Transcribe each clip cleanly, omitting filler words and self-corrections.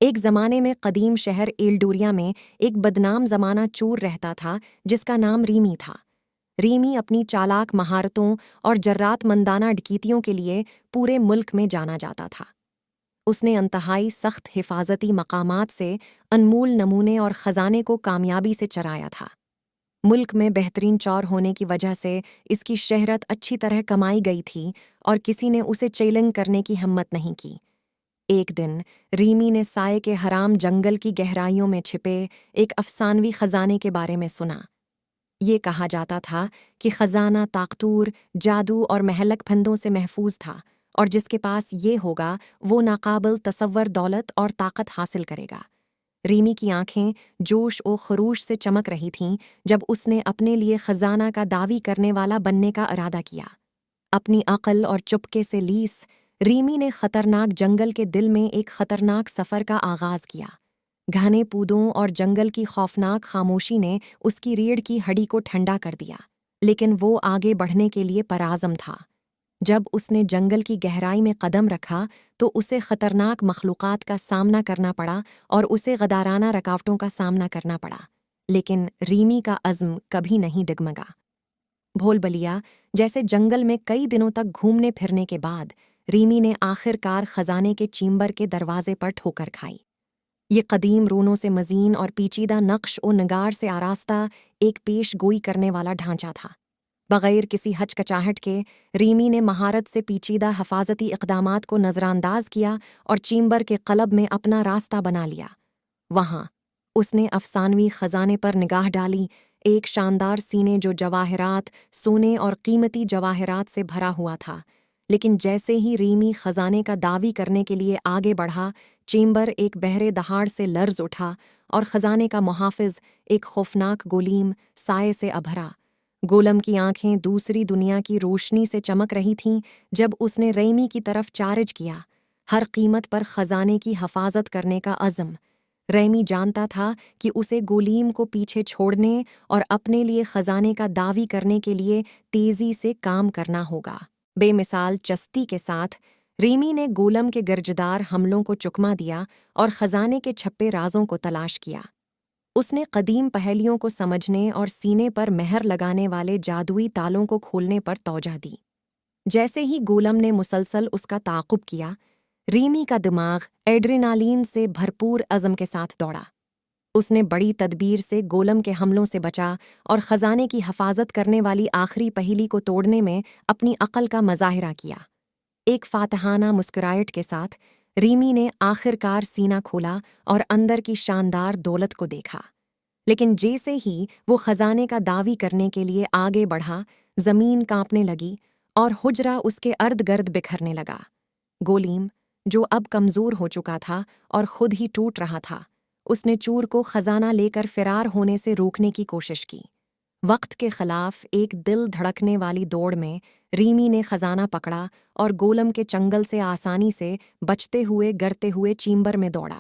ایک زمانے میں قدیم شہر ایلڈوریا میں ایک بدنام زمانہ چور رہتا تھا جس کا نام ریمی تھا۔ ریمی اپنی چالاک مہارتوں اور جرات مندانہ ڈکیتیوں کے لیے پورے ملک میں جانا جاتا تھا۔ اس نے انتہائی سخت حفاظتی مقامات سے انمول نمونے اور خزانے کو کامیابی سے چرایا تھا۔ ملک میں بہترین چور ہونے کی وجہ سے اس کی شہرت اچھی طرح کمائی گئی تھی اور کسی نے اسے چیلنج کرنے کی ہمت نہیں کی۔ ایک دن ریمی نے سائے کے حرام جنگل کی گہرائیوں میں چھپے ایک افسانوی خزانے کے بارے میں سنا۔ یہ کہا جاتا تھا کہ خزانہ طاقتور، جادو اور مہلک پھندوں سے محفوظ تھا، اور جس کے پاس یہ ہوگا وہ ناقابل تصور دولت اور طاقت حاصل کرے گا۔ ریمی کی آنکھیں جوش و خروش سے چمک رہی تھیں جب اس نے اپنے لیے خزانہ کا دعوی کرنے والا بننے کا ارادہ کیا۔ اپنی عقل اور چپکے سے لیس ریمی نے خطرناک جنگل کے دل میں ایک خطرناک سفر کا آغاز کیا۔ گھنے پودوں اور جنگل کی خوفناک خاموشی نے اس کی ریڑھ کی ہڈی کو ٹھنڈا کر دیا، لیکن وہ آگے بڑھنے کے لیے پرعزم تھا۔ جب اس نے جنگل کی گہرائی میں قدم رکھا تو اسے خطرناک مخلوقات کا سامنا کرنا پڑا اور اسے غدارانہ رکاوٹوں کا سامنا کرنا پڑا، لیکن ریمی کا عزم کبھی نہیں ڈگمگا۔ بھول بلیا جیسے جنگل میں کئی دنوں تک گھومنے پھرنے کے بعد ریمی نے آخر کار خزانے کے چیمبر کے دروازے پر ٹھوکر کھائی۔ یہ قدیم رونوں سے مزین اور پیچیدہ نقش و نگار سے آراستہ ایک پیش گوئی کرنے والا ڈھانچہ تھا۔ بغیر کسی ہچکچاہٹ کے ریمی نے مہارت سے پیچیدہ حفاظتی اقدامات کو نظر انداز کیا اور چیمبر کے قلب میں اپنا راستہ بنا لیا۔ وہاں اس نے افسانوی خزانے پر نگاہ ڈالی، ایک شاندار سینے جو جواہرات، سونے اور قیمتی جواہرات سے بھرا ہوا تھا۔ لیکن جیسے ہی ریمی خزانے کا دعوی کرنے کے لیے آگے بڑھا، چیمبر ایک بہرے دہاڑ سے لرز اٹھا اور خزانے کا محافظ ایک خوفناک گولیم سائے سے ابھرا۔ گولم کی آنکھیں دوسری دنیا کی روشنی سے چمک رہی تھیں جب اس نے ریمی کی طرف چارج کیا، ہر قیمت پر خزانے کی حفاظت کرنے کا عزم۔ ریمی جانتا تھا کہ اسے گولیم کو پیچھے چھوڑنے اور اپنے لیے خزانے کا دعوی کرنے کے لیے تیزی سے کام کرنا ہوگا۔ بے مثال چستی کے ساتھ ریمی نے گولم کے گرجدار حملوں کو چکما دیا اور خزانے کے چھپے رازوں کو تلاش کیا۔ اس نے قدیم پہیلیوں کو سمجھنے اور سینے پر مہر لگانے والے جادوئی تالوں کو کھولنے پر توجہ دی۔ جیسے ہی گولم نے مسلسل اس کا تعاقب کیا، ریمی کا دماغ ایڈرینالین سے بھرپور عزم کے ساتھ دوڑا۔ اس نے بڑی تدبیر سے گولم کے حملوں سے بچا اور خزانے کی حفاظت کرنے والی آخری پہیلی کو توڑنے میں اپنی عقل کا مظاہرہ کیا۔ ایک فاتحانہ مسکراہٹ کے ساتھ ریمی نے آخر کار سینہ کھولا اور اندر کی شاندار دولت کو دیکھا۔ لیکن جیسے ہی وہ خزانے کا دعوی کرنے کے لیے آگے بڑھا، زمین کانپنے لگی اور حجرہ اس کے ارد گرد بکھرنے لگا۔ گولیم، جو اب کمزور ہو چکا تھا اور خود ہی ٹوٹ رہا تھا، اس نے چور کو خزانہ لے کر فرار ہونے سے روکنے کی کوشش کی۔ وقت کے خلاف ایک دل دھڑکنے والی دوڑ میں ریمی نے خزانہ پکڑا اور گولم کے چنگل سے آسانی سے بچتے ہوئے گرتے ہوئے چیمبر میں دوڑا۔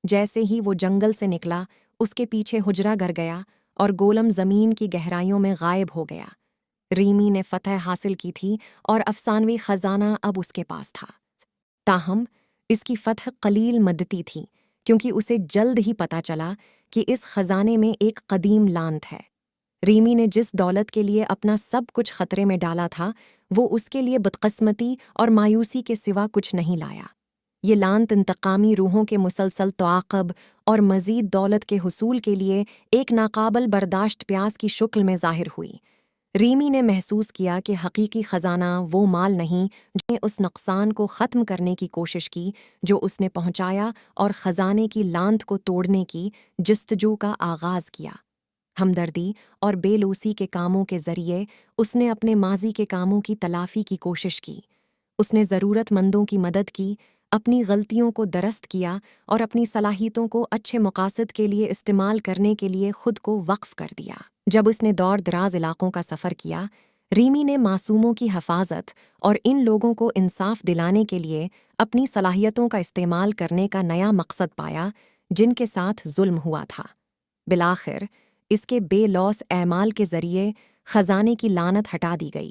جیسے ہی وہ جنگل سے نکلا، اس کے پیچھے حجرہ گر گیا اور گولم زمین کی گہرائیوں میں غائب ہو گیا۔ ریمی نے فتح حاصل کی تھی اور افسانوی خزانہ اب اس کے پاس تھا۔ تاہم اس کی فتح قلیل مدتی تھی، کیونکہ اسے جلد ہی پتہ چلا کہ اس خزانے میں ایک قدیم لعنت ہے۔ ریمی نے جس دولت کے لیے اپنا سب کچھ خطرے میں ڈالا تھا، وہ اس کے لیے بدقسمتی اور مایوسی کے سوا کچھ نہیں لایا۔ یہ لعنت انتقامی روحوں کے مسلسل تعاقب اور مزید دولت کے حصول کے لیے ایک ناقابل برداشت پیاس کی شکل میں ظاہر ہوئی۔ ریمی نے محسوس کیا کہ حقیقی خزانہ وہ مال نہیں جس نے اس نقصان کو ختم کرنے کی کوشش کی جو اس نے پہنچایا، اور خزانے کی لعنت کو توڑنے کی جستجو کا آغاز کیا۔ ہمدردی اور بے لوسی کے کاموں کے ذریعے اس نے اپنے ماضی کے کاموں کی تلافی کی کوشش کی۔ اس نے ضرورت مندوں کی مدد کی، اپنی غلطیوں کو درست کیا اور اپنی صلاحیتوں کو اچھے مقاصد کے لیے استعمال کرنے کے لیے خود کو وقف کر دیا۔ جب اس نے دور دراز علاقوں کا سفر کیا، ریمی نے معصوموں کی حفاظت اور ان لوگوں کو انصاف دلانے کے لیے اپنی صلاحیتوں کا استعمال کرنے کا نیا مقصد پایا جن کے ساتھ ظلم ہوا تھا۔ بالآخر اس کے بے لوث اعمال کے ذریعے خزانے کی لعنت ہٹا دی گئی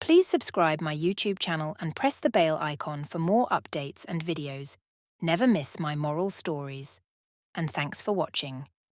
Please subscribe my YouTube channel and press the bell icon for more updates and videos. Never miss my moral stories. And thanks for watching.